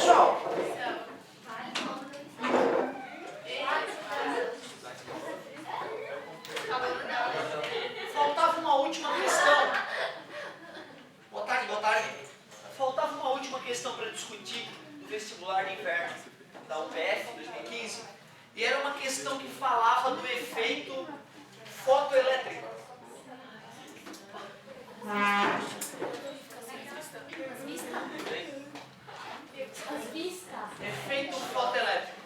pessoal? Faltava uma última questão. Boa tarde, boa tarde. Faltava uma última questão para discutir do vestibular de inverno da UPF 2015. E era uma questão que falava do efeito fotoelétrico. Efeito fotoelétrico.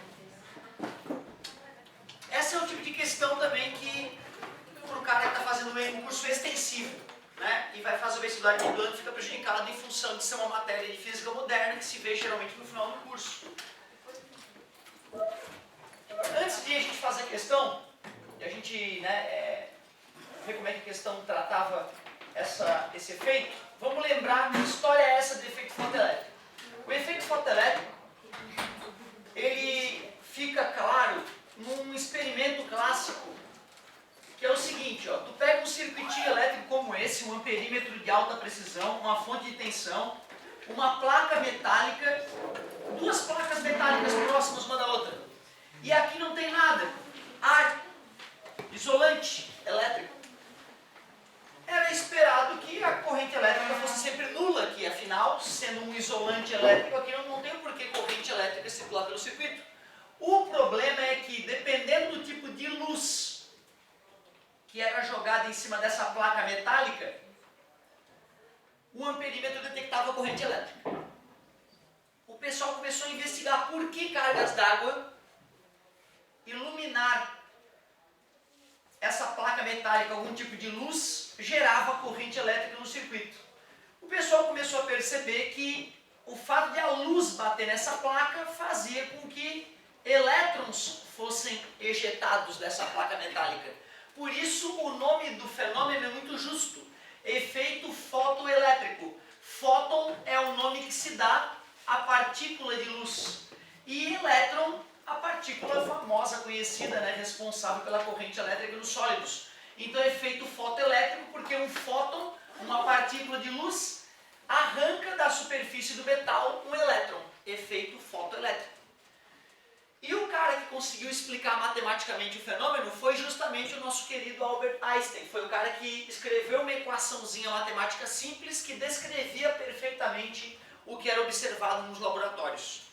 Essa é o tipo de questão também que para o cara que está fazendo um curso extensivo, né? E vai fazer o vestibular de meio ano, fica prejudicado em função de ser uma matéria de física moderna que se vê geralmente no final do curso. Antes de a gente fazer a questão, e a gente ver como é que a questão tratava esse efeito, vamos lembrar que história é essa do efeito fotoelétrico. O efeito fotoelétrico, ele fica claro num experimento clássico, que é o seguinte, ó, tu pega um circuitinho elétrico como esse, um amperímetro de alta precisão, uma fonte de tensão, uma placa metálica, duas placas metálicas próximas uma da outra. E aqui não tem nada, ar, isolante elétrico. Era esperado que a corrente elétrica fosse sempre nula aqui, afinal, sendo um isolante elétrico, aqui não tem por que corrente elétrica circular pelo circuito. O problema é que, dependendo do tipo de luz que era jogada em cima dessa placa metálica, o amperímetro detectava corrente elétrica. O pessoal começou a investigar por que cargas d'água iluminar essa placa metálica, algum tipo de luz, gerava corrente elétrica no circuito. O pessoal começou a perceber que o fato de a luz bater nessa placa fazia com que elétrons fossem ejetados dessa placa metálica. Por isso o nome do fenômeno é muito justo, efeito fotoelétrico. Fóton é o nome que se dá à partícula de luz. E elétron, a partícula famosa, conhecida, responsável pela corrente elétrica nos sólidos. Então, efeito fotoelétrico, porque um fóton, uma partícula de luz, arranca da superfície do metal um elétron. Efeito fotoelétrico. E o cara que conseguiu explicar matematicamente o fenômeno foi justamente o nosso querido Albert Einstein. Foi o cara que escreveu uma equaçãozinha matemática simples que descrevia perfeitamente o que era observado nos laboratórios.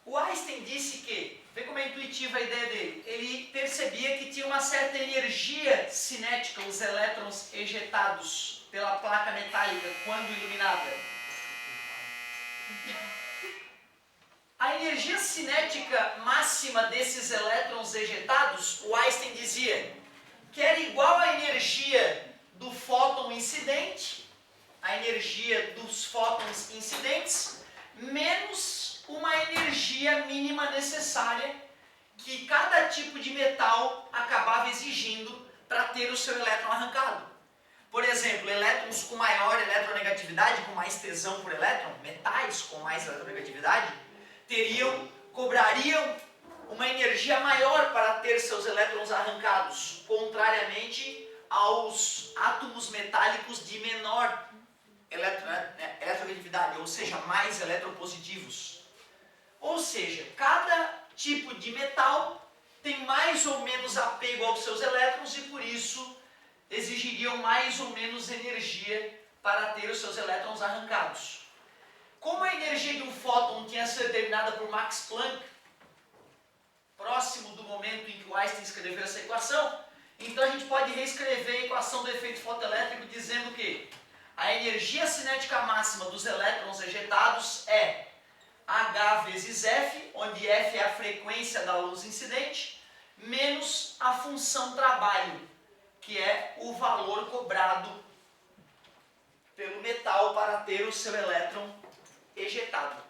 O Einstein disse que, vê como é intuitiva a ideia dele, ele percebia que tinha uma certa energia cinética, os elétrons ejetados pela placa metálica quando iluminada. A energia cinética máxima desses elétrons ejetados, o Einstein dizia, que era igual à energia do fóton incidente, a energia dos fótons incidentes, menos uma energia mínima necessária que cada tipo de metal acabava exigindo para ter o seu elétron arrancado. Por exemplo, elétrons com maior eletronegatividade, com mais tesão por elétron, metais com mais eletronegatividade, cobrariam uma energia maior para ter seus elétrons arrancados, contrariamente aos átomos metálicos de menor eletronegatividade, ou seja, mais eletropositivos. Ou seja, cada tipo de metal tem mais ou menos apego aos seus elétrons e por isso exigiriam mais ou menos energia para ter os seus elétrons arrancados. Como a energia de um fóton tinha sido determinada por Max Planck, próximo do momento em que o Einstein escreveu essa equação, então a gente pode reescrever a equação do efeito fotoelétrico dizendo que a energia cinética máxima dos elétrons ejetados é H vezes F, onde F é a frequência da luz incidente, menos a função trabalho, que é o valor cobrado pelo metal para ter o seu elétron ejetado.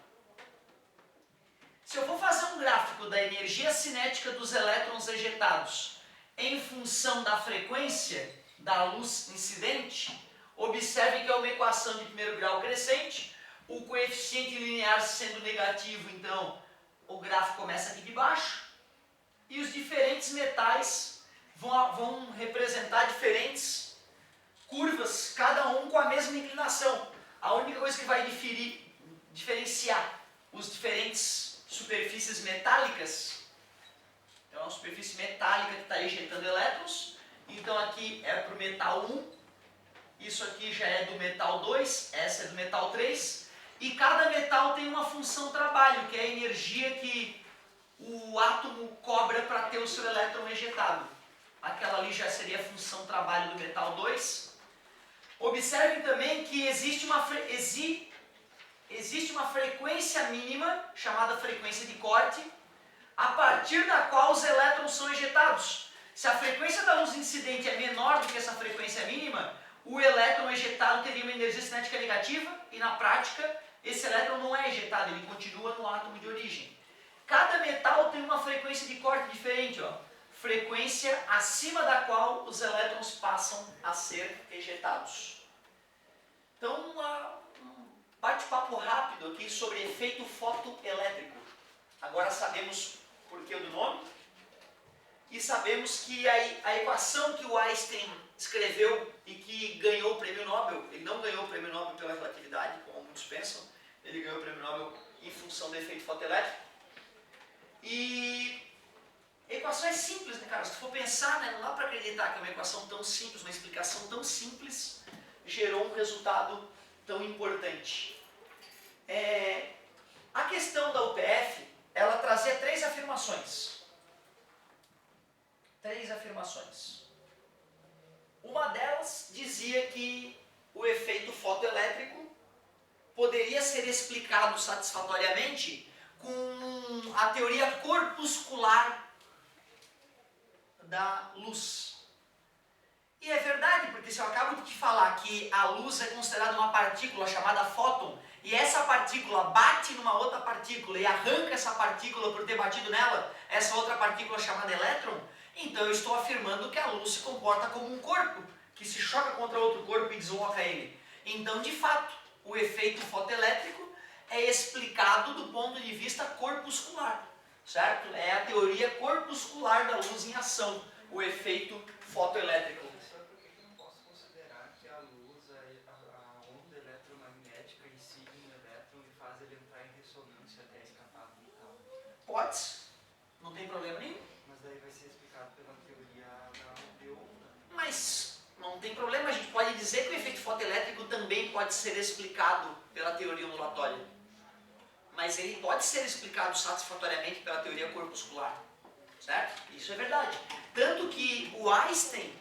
Se eu for fazer um gráfico da energia cinética dos elétrons ejetados em função da frequência da luz incidente, observe que é uma equação de primeiro grau crescente, o coeficiente linear sendo negativo, então o gráfico começa aqui de baixo, e os diferentes metais vão representar diferentes curvas, cada um com a mesma inclinação. A única coisa que vai diferir diferenciar os diferentes superfícies metálicas. Então é uma superfície metálica que está ejetando elétrons. Então aqui é para o metal 1, isso aqui já é do metal 2, essa é do metal 3. E cada metal tem uma função trabalho, que é a energia que o átomo cobra para ter o seu elétron ejetado. Aquela ali já seria a função trabalho do metal 2. Observem também que existe uma frequência mínima, chamada frequência de corte, a partir da qual os elétrons são ejetados. Se a frequência da luz incidente é menor do que essa frequência mínima, o elétron ejetado teria uma energia cinética negativa e, na prática, esse elétron não é ejetado, ele continua no átomo de origem. Cada metal tem uma frequência de corte diferente, ó. Frequência acima da qual os elétrons passam a ser ejetados. Então, um bate-papo rápido aqui sobre efeito fotoelétrico. Agora sabemos o porquê do nome e sabemos que a equação que o Einstein escreveu e que ganhou o prêmio Nobel, ele não ganhou o prêmio Nobel pela relatividade, como muitos pensam, ele ganhou o prêmio Nobel em função do efeito fotoelétrico. E a equação é simples, né, cara? Se tu for pensar, né, não dá para acreditar que é uma equação tão simples, uma explicação tão simples, gerou um resultado tão importante. A questão da UPF, ela trazia três afirmações. Uma delas dizia que o efeito fotoelétrico poderia ser explicado satisfatoriamente com a teoria corpuscular da luz. E é verdade, porque se eu acabo de te falar que a luz é considerada uma partícula chamada fóton, e essa partícula bate numa outra partícula e arranca essa partícula por ter batido nela, essa outra partícula chamada elétron, então eu estou afirmando que a luz se comporta como um corpo, que se choca contra outro corpo e desloca ele. Então, de fato, o efeito fotoelétrico é explicado do ponto de vista corpuscular, certo? É a teoria corpuscular da luz em ação, o efeito fotoelétrico. Professor, por que não posso considerar que a luz, a onda eletromagnética incide no elétron e faz ele entrar em ressonância até escapar do metal? Pode, não tem problema nenhum. Mas daí vai ser explicado pela teoria de onda. Mas não tem problema, a gente pode dizer que o efeito fotoelétrico também pode ser explicado pela teoria ondulatória. Mas ele pode ser explicado satisfatoriamente pela teoria corpuscular. Certo? Isso é verdade. Tanto que o Einstein,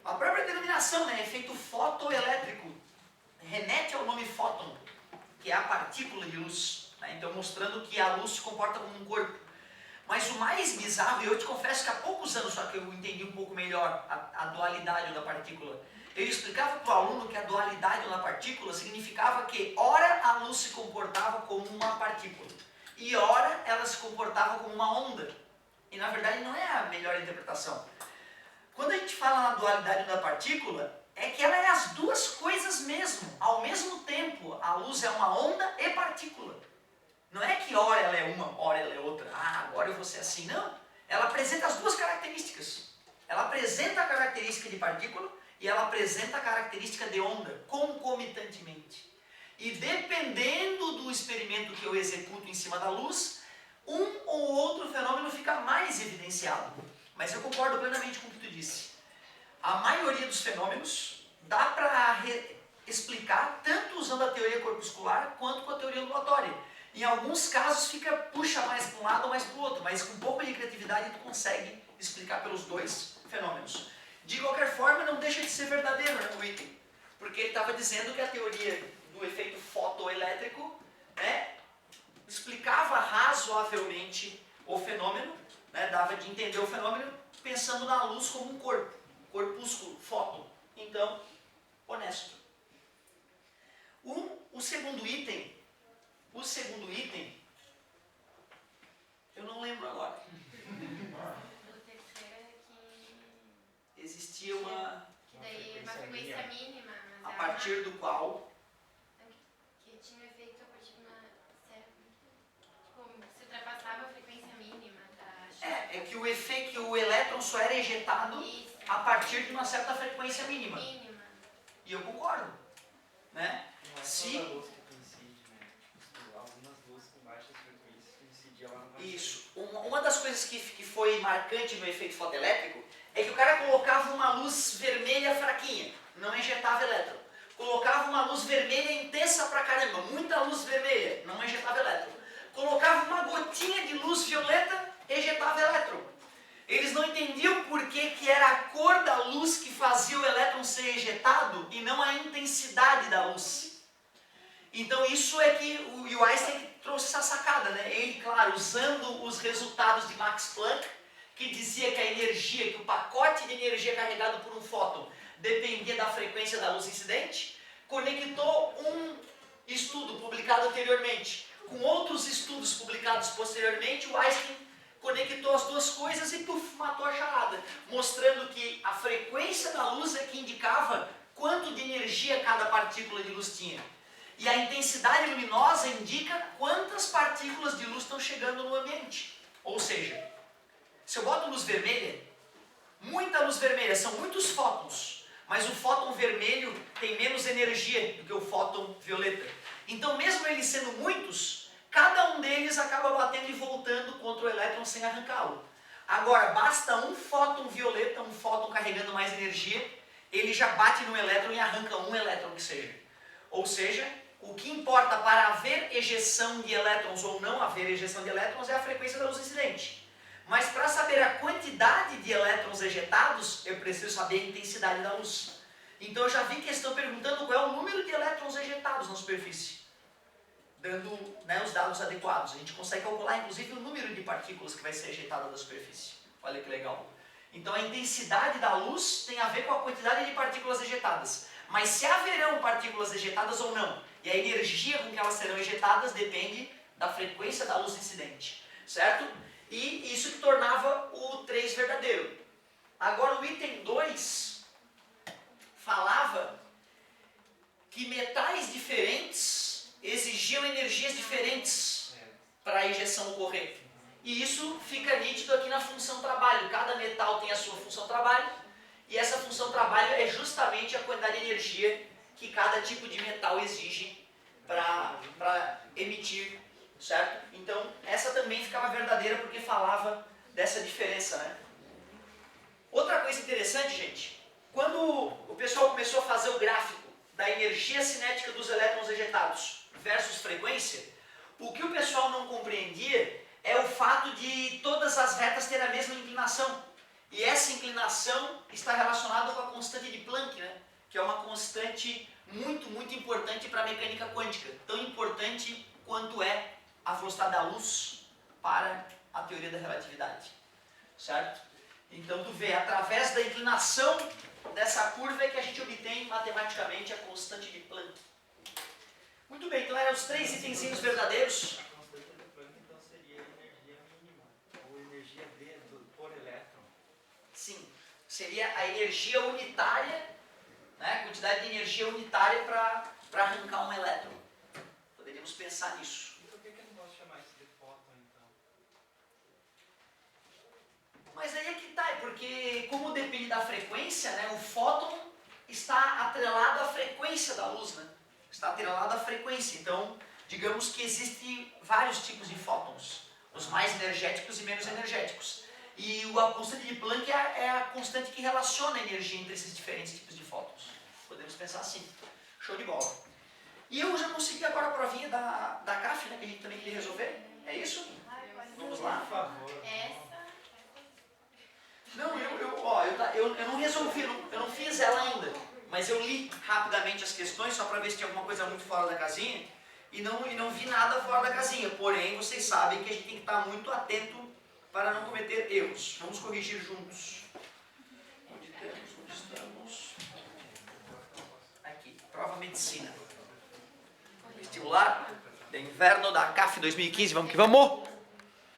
a própria denominação, né, efeito fotoelétrico, remete ao nome fóton, que é a partícula de luz. Né? Então, mostrando que a luz se comporta como um corpo. Mas o mais bizarro, e eu te confesso que há poucos anos só que eu entendi um pouco melhor a dualidade da partícula. Eu explicava para o aluno que a dualidade da partícula significava que ora a luz se comportava como uma partícula e ora ela se comportava como uma onda. E na verdade não é a melhor interpretação. Quando a gente fala na dualidade da partícula, é que ela é as duas coisas mesmo. Ao mesmo tempo, a luz é uma onda e partícula. Não é que ora ela é uma, ora ela é outra. Ah, agora eu vou ser assim. Não. Ela apresenta as duas características. Ela apresenta a característica de partícula e ela apresenta a característica de onda, concomitantemente. E dependendo do experimento que eu executo em cima da luz, um ou outro fenômeno fica mais evidenciado. Mas eu concordo plenamente com o que tu disse. A maioria dos fenômenos dá para explicar tanto usando a teoria corpuscular quanto com a teoria ondulatória. Em alguns casos puxa mais para um lado ou mais para o outro, mas com um pouco de criatividade tu consegue explicar pelos dois fenômenos. De qualquer forma, não deixa de ser verdadeiro, né, o item. Porque ele estava dizendo que a teoria do efeito fotoelétrico, né, explicava razoavelmente o fenômeno, né, dava de entender o fenômeno pensando na luz como um corpo, corpúsculo, fóton. Então, honesto. O segundo item, eu não lembro agora. O terceiro é que Existia uma, daí uma frequência mínima, mas a partir do qual, que tinha efeito a partir de uma certa, tipo, se ultrapassava a frequência mínima da é que o efeito, que o elétron só era ejetado Isso. a partir de uma certa frequência mínima. Mínima. E eu concordo, né? Não é Se- só da luz que tu incide, né? dia ela não vai ser. Isso. Uma das coisas que foi marcante no efeito fotoelétrico é que o cara colocava uma luz vermelha fraquinha, não injetava elétron. Colocava uma luz vermelha intensa pra caramba, muita luz vermelha, não injetava elétron. Colocava uma gotinha de luz violeta, ejetava elétron. Eles não entendiam por que era a cor da luz que fazia o elétron ser ejetado e não a intensidade da luz. Então isso é que o Einstein trouxe essa sacada, né? Ele, claro, usando os resultados de Max Planck, que dizia que a energia, que o pacote de energia carregado por um fóton dependia da frequência da luz incidente, conectou um estudo publicado anteriormente com outros estudos publicados posteriormente. O Einstein conectou as duas coisas e matou a charada, mostrando que a frequência da luz é que indicava quanto de energia cada partícula de luz tinha. E a intensidade luminosa indica quantas partículas de luz estão chegando no ambiente. Ou seja, se eu boto luz vermelha, muita luz vermelha, são muitos fótons, mas o fóton vermelho tem menos energia do que o fóton violeta. Então, mesmo eles sendo muitos, cada um deles acaba batendo e voltando contra o elétron sem arrancá-lo. Agora, basta um fóton violeta, um fóton carregando mais energia, ele já bate no elétron e arranca um elétron que seja. Ou seja, o que importa para haver ejeção de elétrons ou não haver ejeção de elétrons é a frequência da luz incidente. Mas para saber a quantidade de elétrons ejetados, eu preciso saber a intensidade da luz. Então eu já vi questão perguntando qual é o número de elétrons ejetados na superfície, dando, né, os dados adequados. A gente consegue calcular inclusive o número de partículas que vai ser ejetada da superfície. Olha que legal. Então a intensidade da luz tem a ver com a quantidade de partículas ejetadas. Mas se haverão partículas ejetadas ou não, e a energia com que elas serão ejetadas depende da frequência da luz incidente, certo? E isso que tornava o 3 verdadeiro. Agora o item 2 falava que metais diferentes exigiam energias diferentes para a ejeção ocorrer. E isso fica nítido aqui na função trabalho. Cada metal tem a sua função trabalho, e essa função trabalho é justamente a quantidade de energia que cada tipo de metal exige para emitir, certo? Então, essa também ficava verdadeira porque falava dessa diferença, né? Outra coisa interessante, gente, quando o pessoal começou a fazer o gráfico da energia cinética dos elétrons ejetados versus frequência, o que o pessoal não compreendia é o fato de todas as retas terem a mesma inclinação. E essa inclinação está relacionada com a constante de Planck, né? Que é uma constante muito, muito importante para a mecânica quântica. Tão importante quanto é a velocidade da luz para a teoria da relatividade. Certo? Então tu vê, através da inclinação dessa curva é que a gente obtém matematicamente a constante de Planck. Muito bem, então eram os 3 itenzinhos verdadeiros. A constante de Planck então seria a energia mínima, ou energia D por elétron. Sim, seria a energia unitária, né, a quantidade de energia unitária para arrancar um elétron. Poderíamos pensar nisso. E por que eu não posso chamar isso de fóton então? Mas aí é que tá, é porque como depende da frequência, né, o fóton está atrelado à frequência da luz, né? Está atrelado à frequência. Então, digamos que existem vários tipos de fótons, os mais energéticos e menos energéticos. E a constante de Planck é a constante que relaciona a energia entre esses diferentes tipos de fótons. Podemos pensar assim. Show de bola. E eu já consegui agora a provinha da CAF, né, que a gente também queria resolver. É isso? Vamos lá? Por favor. Essa. Não, eu não resolvi, eu não fiz ela ainda. Mas eu li rapidamente as questões, só para ver se tinha alguma coisa muito fora da casinha. E não vi nada fora da casinha. Porém, vocês sabem que a gente tem que estar muito atento para não cometer erros. Vamos corrigir juntos. Onde estamos? Aqui, prova medicina. Vestibular de inverno da CAF 2015. Vamos que vamos!